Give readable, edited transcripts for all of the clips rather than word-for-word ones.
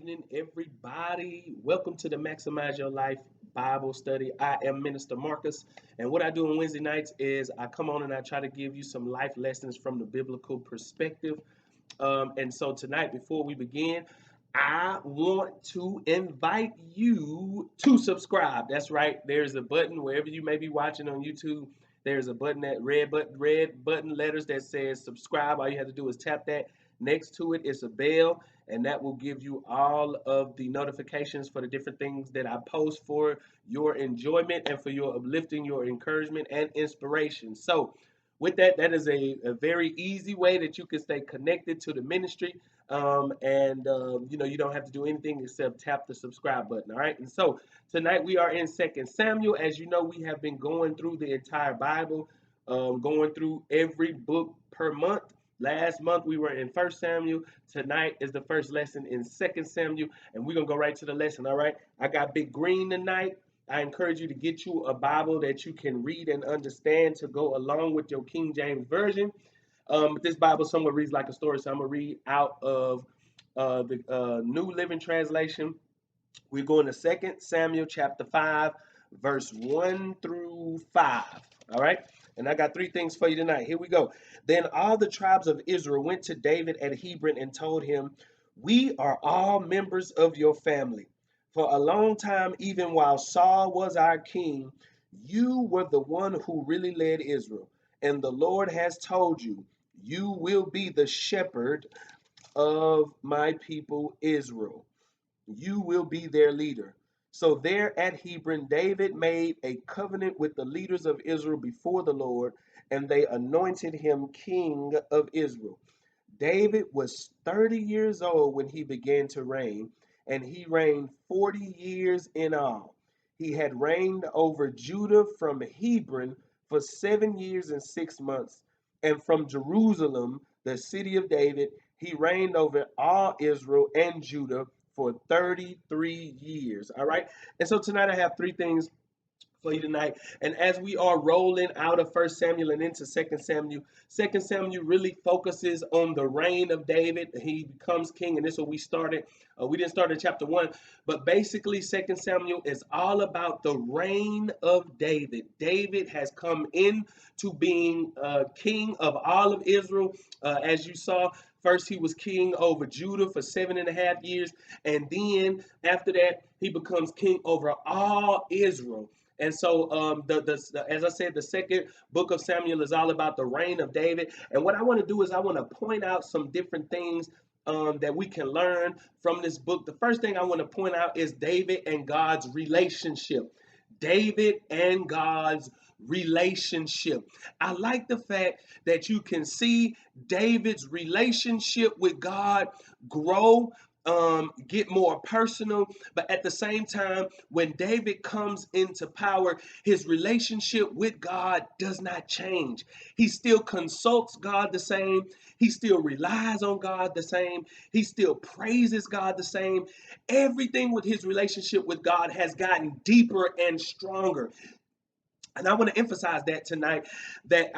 evening, everybody. Welcome to the Maximize Your Life Bible study. I am Minister Marcus, and what I do on Wednesday nights is I come on and I try to give you some life lessons from the biblical perspective. And so tonight, before we begin, I want to invite you to subscribe. That's right. There's a button wherever you may be watching on YouTube. There's a button, that red button letters that says subscribe. All you have to do is tap that. Next to it is a bell, and that will give you all of the notifications for the different things that I post for your enjoyment and for your uplifting, your encouragement, and inspiration. So, with that, that is a very easy way that you can stay connected to the ministry. You don't have to do anything except tap the subscribe button. All right. And so tonight we are in Second Samuel. As you know, we have been going through the entire Bible, going through every book per month. Last month we were in First Samuel. Tonight is the first lesson in Second Samuel, and we're gonna go right to the lesson. All right. I got Big Green tonight. I encourage you to get you a Bible that you can read and understand to go along with your King James Version. But this Bible somewhat reads like a story, so I'm going to read out of the New Living Translation. We're going to Second Samuel chapter 5, verse 1 through 5. All right? And I got three things for you tonight. Here we go. Then all the tribes of Israel went to David at Hebron and told him, "We are all members of your family. For a long time, even while Saul was our king, you were the one who really led Israel. And the Lord has told you, you will be the shepherd of my people Israel. You will be their leader." So there at Hebron, David made a covenant with the leaders of Israel before the Lord, and they anointed him king of Israel. David was 30 years old when he began to reign, and he reigned 40 years in all. He had reigned over Judah from Hebron for 7 years and 6 months, and from Jerusalem, the city of David, he reigned over all Israel and Judah for 33 years. All right. And so tonight I have three things for you tonight. And as we are rolling out of First Samuel and into Second Samuel really focuses on the reign of David. He becomes king, and this is what we started. We didn't start in chapter 1, but basically Second Samuel is all about the reign of David. David has come in to being king of all of Israel. As you saw, first he was king over Judah for 7.5 years, and then after that he becomes king over all Israel. And so, as I said, the second book of Samuel is all about the reign of David. And what I want to do is I want to point out some different things that we can learn from this book. The first thing I want to point out is David and God's relationship. David and God's relationship. I like the fact that you can see David's relationship with God grow, get more personal, but at the same time, when David comes into power, his relationship with God does not change. He still consults God the same, he still relies on God the same, he still praises God the same. Everything with his relationship with God has gotten deeper and stronger. And I want to emphasize that tonight, that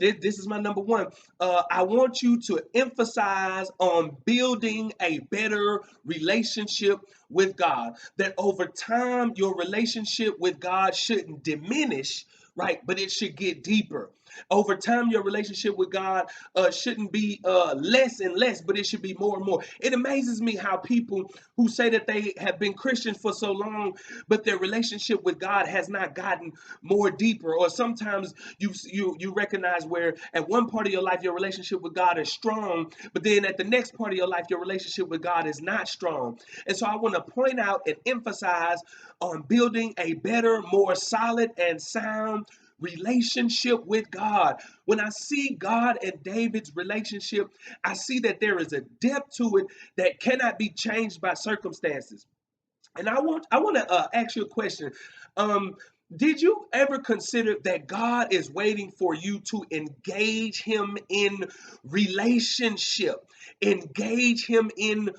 this is my number one. I want you to emphasize on building a better relationship with God. That over time, your relationship with God shouldn't diminish, right? But it should get deeper. Over time, your relationship with God shouldn't be less and less, but it should be more and more. It amazes me how people who say that they have been Christians for so long, but their relationship with God has not gotten more deeper. Or sometimes you recognize where at one part of your life your relationship with God is strong, but then at the next part of your life your relationship with God is not strong. And so I want to point out and emphasize on building a better, more solid and sound relationship with God. When I see God and David's relationship, I see that there is a depth to it that cannot be changed by circumstances. And I want to ask you a question. Um, Did you ever consider that God is waiting for you to engage him in relationship? Engage him in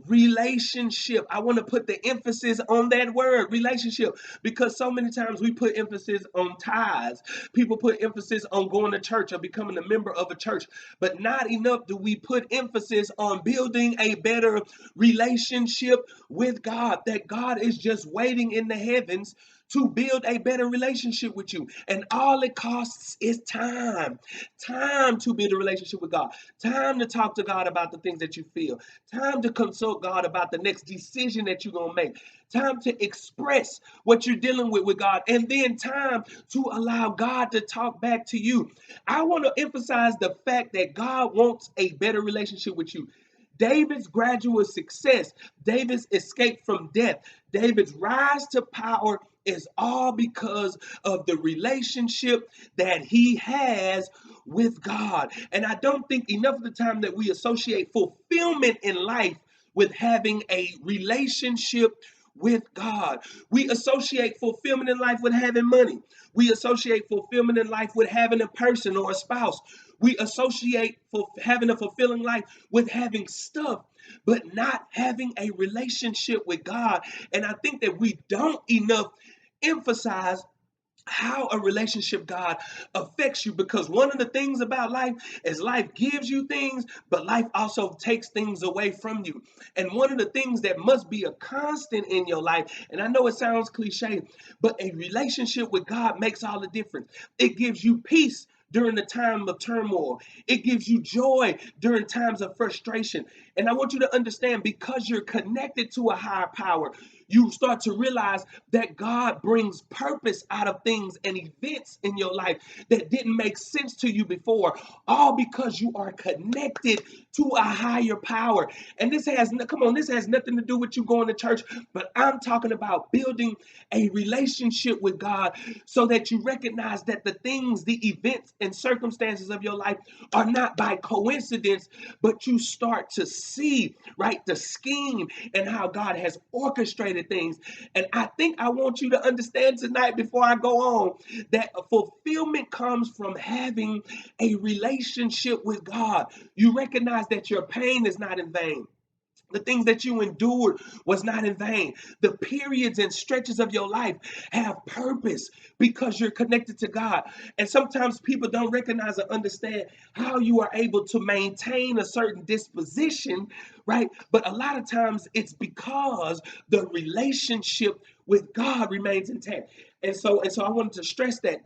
relationship. I want to put the emphasis on that word, relationship, because so many times we put emphasis on ties. People put emphasis on going to church or becoming a member of a church, but not enough do we put emphasis on building a better relationship with God, that God is just waiting in the heavens to build a better relationship with you. And all it costs is time. Time to build a relationship with God. Time to talk to God about the things that you feel. Time to consult God about the next decision that you're going to make. Time to express what you're dealing with God. And then time to allow God to talk back to you. I want to emphasize the fact that God wants a better relationship with you. David's gradual success, David's escape from death, David's rise to power is all because of the relationship that he has with God. And I don't think enough of the time that we associate fulfillment in life with having a relationship with God. We associate fulfillment in life with having money. We associate fulfillment in life with having a person or a spouse. We associate for having a fulfilling life with having stuff, but not having a relationship with God. And I think that we don't enough emphasize how a relationship God affects you, because one of the things about life is life gives you things, but life also takes things away from you. And one of the things that must be a constant in your life, and I know it sounds cliche, but a relationship with God makes all the difference. It gives you peace during the time of turmoil. It gives you joy during times of frustration. And I want you to understand, because you're connected to a higher power, you start to realize that God brings purpose out of things and events in your life that didn't make sense to you before, all because you are connected to a higher power. And this has, come on, this has nothing to do with you going to church, but I'm talking about building a relationship with God so that you recognize that the things, the events and circumstances of your life are not by coincidence, but you start to see, right, the scheme and how God has orchestrated things. And I think I want you to understand tonight, before I go on, that fulfillment comes from having a relationship with God. You recognize that your pain is not in vain. The things that you endured was not in vain. The periods and stretches of your life have purpose because you're connected to God. And sometimes people don't recognize or understand how you are able to maintain a certain disposition, right? But a lot of times it's because the relationship with God remains intact. And so I wanted to stress that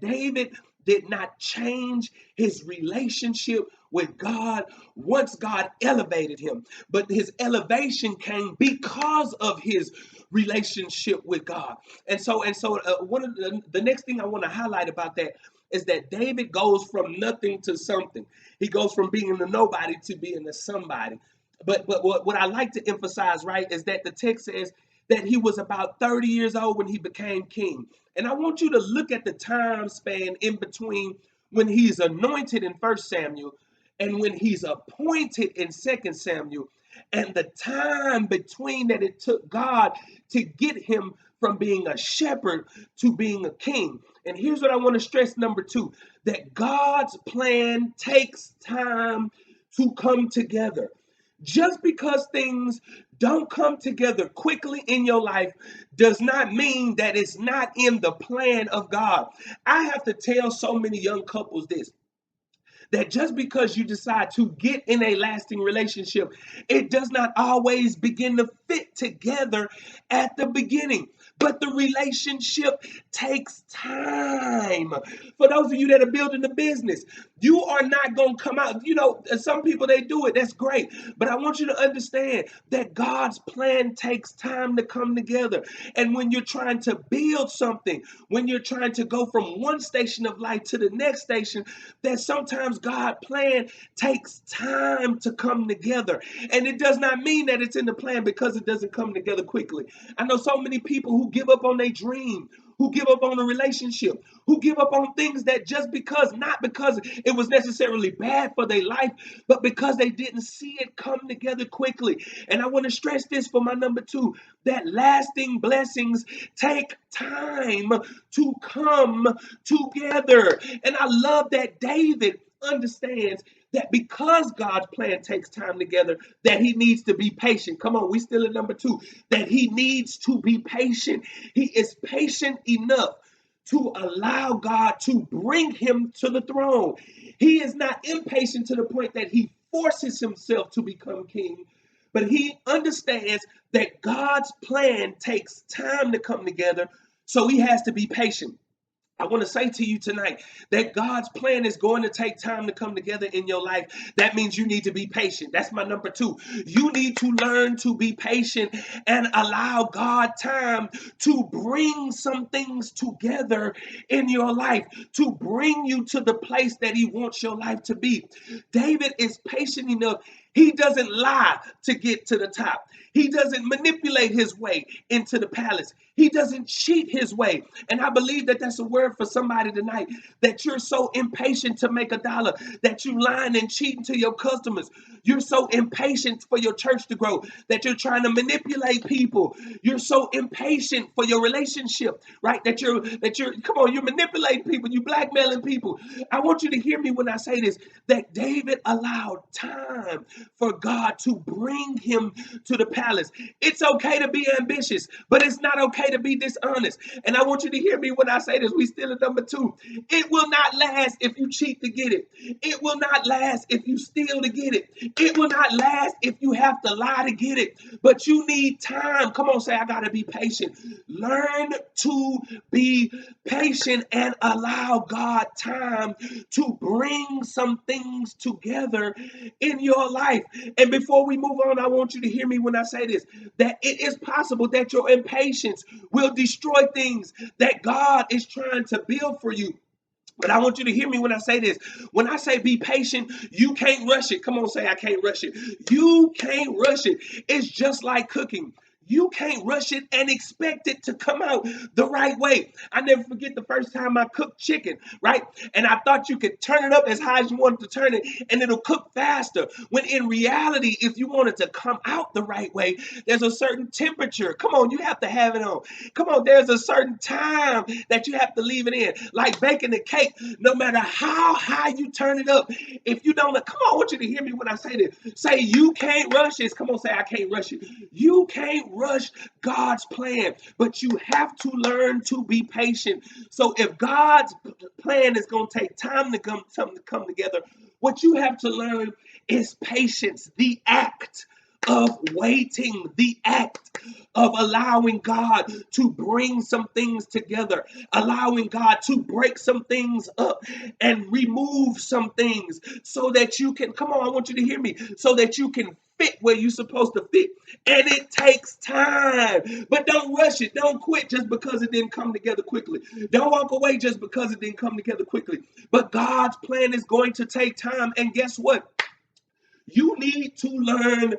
David did not change his relationship with God once God elevated him, but his elevation came because of his relationship with God. And so one of the next thing I want to highlight about that is that David goes from nothing to something. He goes from being a nobody to being a somebody. But what I like to emphasize, right, is that the text says that he was about 30 years old when he became king. And I want you to look at the time span in between when he's anointed in 1 Samuel and when he's appointed in 2 Samuel, and the time between that it took God to get him from being a shepherd to being a king. And here's what I want to stress, number two, that God's plan takes time to come together. Just because things don't come together quickly in your life does not mean that it's not in the plan of God. I have to tell so many young couples this, that just because you decide to get in a lasting relationship, it does not always begin to fit together at the beginning. But the relationship takes time. For those of you that are building a business, you are not going to come out. You know, some people, they do it. That's great. But I want you to understand that God's plan takes time to come together. And when you're trying to build something, when you're trying to go from one station of life to the next station, that sometimes God's plan takes time to come together. And it does not mean that it's in the plan because it doesn't come together quickly. I know so many people who give up on their dream, who give up on a relationship, who give up on things that just because, not because it was necessarily bad for their life, but because they didn't see it come together quickly. And I want to stress this for my number two, that lasting blessings take time to come together. And I love that David understands that because God's plan takes time together, that he needs to be patient. Come on, we still at number two, that he needs to be patient. He is patient enough to allow God to bring him to the throne. He is not impatient to the point that he forces himself to become king, but he understands that God's plan takes time to come together, so he has to be patient. I want to say to you tonight that God's plan is going to take time to come together in your life. That means you need to be patient. That's my number two. You need to learn to be patient and allow God time to bring some things together in your life, to bring you to the place that he wants your life to be. David is patient enough. He doesn't lie to get to the top. He doesn't manipulate his way into the palace. He doesn't cheat his way. And I believe that that's a word for somebody tonight, that you're so impatient to make a dollar, that you lying and cheating to your customers. You're so impatient for your church to grow, that you're trying to manipulate people. You're so impatient for your relationship, right? That you're come on, you're manipulating people, you blackmailing people. I want you to hear me when I say this, that David allowed time for God to bring him to the palace. It's okay to be ambitious, but it's not okay to be dishonest. And I want you to hear me when I say this. We still at number two. It will not last if you cheat to get it. It will not last if you steal to get it. It will not last if you have to lie to get it. But you need time. Come on, say, I got to be patient. Learn to be patient and allow God time to bring some things together in your life. And before we move on, I want you to hear me when I say this, that it is possible that your impatience will destroy things that God is trying to build for you. But I want you to hear me when I say this. When I say be patient, you can't rush it. Come on, say I can't rush it. You can't rush it. It's just like cooking. You can't rush it and expect it to come out the right way. I never forget the first time I cooked chicken, right? And I thought you could turn it up as high as you wanted to turn it and it'll cook faster. When in reality, if you want it to come out the right way, there's a certain temperature. Come on, you have to have it on. Come on, there's a certain time that you have to leave it in. Like baking a cake, no matter how high you turn it up, if you don't, come on, I want you to hear me when I say this. Say, you can't rush this. Come on, say, I can't rush it. You can't rush God's plan, but you have to learn to be patient. So if God's plan is going to take time to come together, what you have to learn is patience, the act of waiting, the act of allowing God to bring some things together, allowing God to break some things up and remove some things so that you can, come on, I want you to hear me, so that you can fit where you're supposed to fit. And it takes time, but don't rush it. Don't quit just because it didn't come together quickly. Don't walk away just because it didn't come together quickly. But God's plan is going to take time. And guess what? You need to learn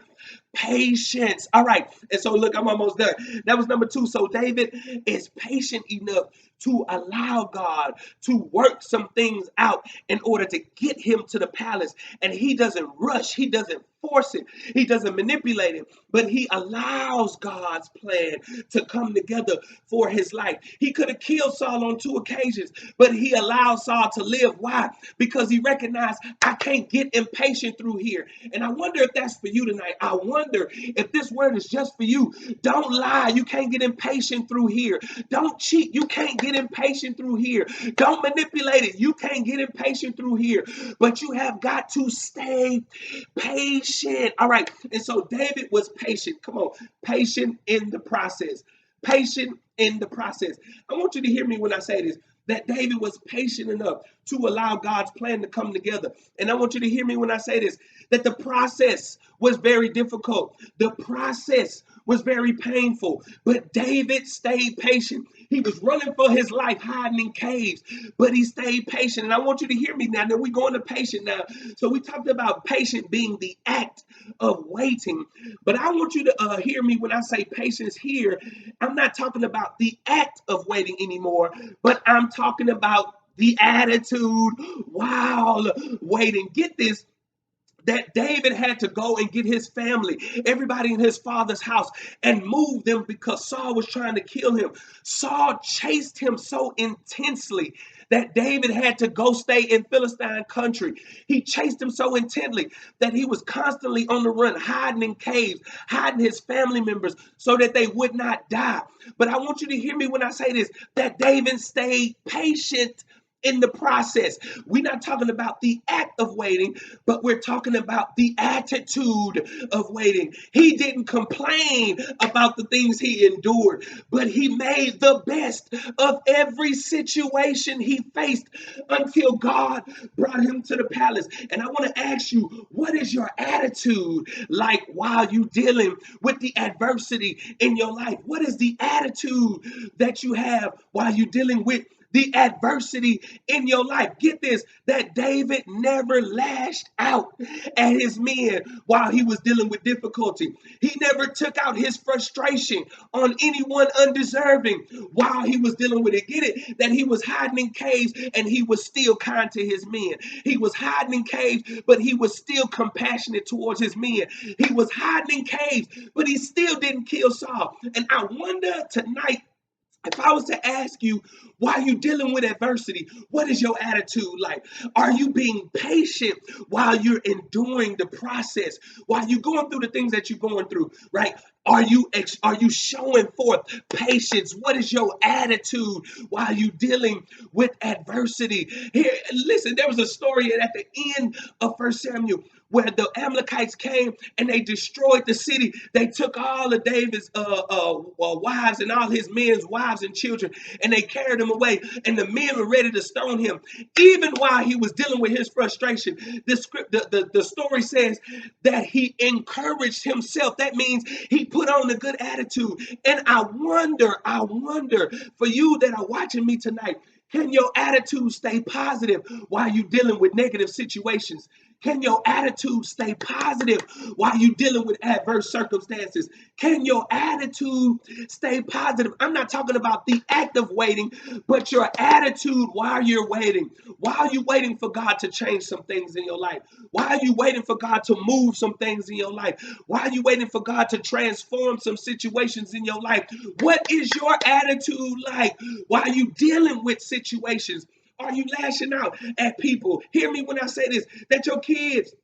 patience. All right. And so look, I'm almost done. That was number two. So David is patient enough to allow God to work some things out in order to get him to the palace. And he doesn't rush. He doesn't force it. He doesn't manipulate it, but he allows God's plan to come together for his life. He could have killed Saul on 2 occasions, but he allowed Saul to live. Why? Because he recognized, I can't get impatient through here. And I wonder if that's for you tonight. I wonder if this word is just for you. Don't lie. You can't get impatient through here. Don't cheat. You can't get impatient through here. Don't manipulate it. You can't get impatient through here. But you have got to stay patient. All right. And so David was patient. Come on. Patient in the process. Patient in the process. I want you to hear me when I say this. that David was patient enough to allow God's plan to come together. And I want you to hear me when I say this, that the process was very difficult. The process was very painful, but David stayed patient. He was running for his life, hiding in caves, but he stayed patient. And I want you to hear me now that we're going to patient now. So we talked about patient being the act of waiting, but I want you to hear me when I say patience here. I'm not talking about the act of waiting anymore, but I'm talking about the attitude while waiting. Get this, that David had to go and get his family, everybody in his father's house, and move them because Saul was trying to kill him. Saul chased him so intensely that David had to go stay in Philistine country. He chased him so intently that he was constantly on the run, hiding in caves, hiding his family members so that they would not die. But I want you to hear me when I say this, that David stayed patient in the process. We're not talking about the act of waiting, but we're talking about the attitude of waiting. He didn't complain about the things he endured, but he made the best of every situation he faced until God brought him to the palace. And I want to ask you, what is your attitude like while you dealing with the adversity in your life? What is the attitude that you have while you dealing with the adversity in your life? Get this, that David never lashed out at his men while he was dealing with difficulty. He never took out his frustration on anyone undeserving while he was dealing with it. Get it, that he was hiding in caves and he was still kind to his men. He was hiding in caves, but he was still compassionate towards his men. He was hiding in caves, but he still didn't kill Saul. And I wonder tonight, if I was to ask you, while you're dealing with adversity, what is your attitude like? Are you being patient while you're enduring the process? While you're going through the things that you're going through, right? Are you showing forth patience? What is your attitude while you're dealing with adversity? Here, listen, there was a story at the end of 1 Samuel where the Amalekites came and they destroyed the city. They took all of David's wives and all his men's wives and children, and they carried them away. And the men were ready to stone him, even while he was dealing with his frustration. The story says that he encouraged himself. That means he put on a good attitude. And I wonder for you that are watching me tonight, can your attitude stay positive while you're dealing with negative situations? Can your attitude stay positive while you're dealing with adverse circumstances? Can your attitude stay positive? I'm not talking about the act of waiting, but your attitude while you're waiting. While you're waiting for God to change some things in your life. While you're waiting for God to move some things in your life. While you're waiting for God to transform some situations in your life. What is your attitude like while you're dealing with situations? Are you lashing out at people? Hear me when I say this, that your kids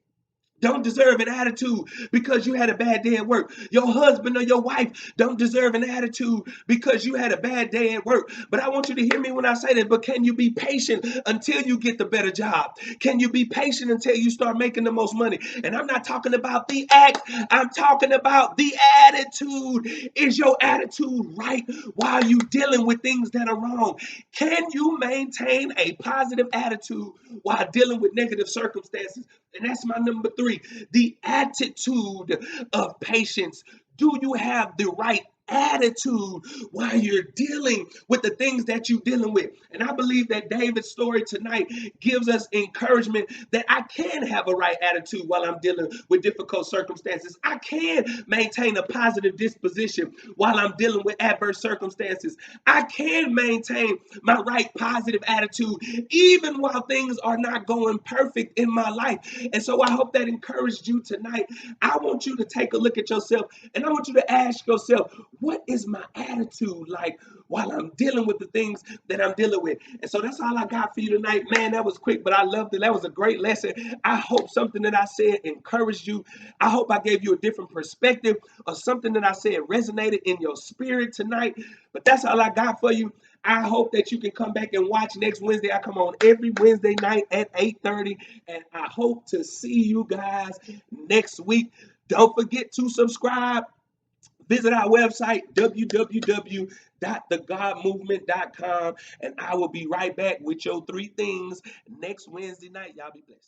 don't deserve an attitude because you had a bad day at work. Your husband or your wife don't deserve an attitude because you had a bad day at work. But I want you to hear me when I say that, but can you be patient until you get the better job? Can you be patient until you start making the most money? And I'm not talking about the act, I'm talking about the attitude. Is your attitude right while you dealing with things that are wrong? Can you maintain a positive attitude while dealing with negative circumstances? And that's my number 3, the attitude of patience. Do you have the right attitude while you're dealing with the things that you're dealing with? And I believe that David's story tonight gives us encouragement that I can have a right attitude while I'm dealing with difficult circumstances. I can maintain a positive disposition while I'm dealing with adverse circumstances. I can maintain my right positive attitude even while things are not going perfect in my life. And so I hope that encouraged you tonight. I want you to take a look at yourself and I want you to ask yourself, what is my attitude like while I'm dealing with the things that I'm dealing with? And so that's all I got for you tonight. Man, that was quick, but I loved it. That was a great lesson. I hope something that I said encouraged you. I hope I gave you a different perspective or something that I said resonated in your spirit tonight. But that's all I got for you. I hope that you can come back and watch next Wednesday. I come on every Wednesday night at 8:30, and I hope to see you guys next week. Don't forget to subscribe. Visit our website, www.thegodmovement.com. And I will be right back with your three things next Wednesday night. Y'all be blessed.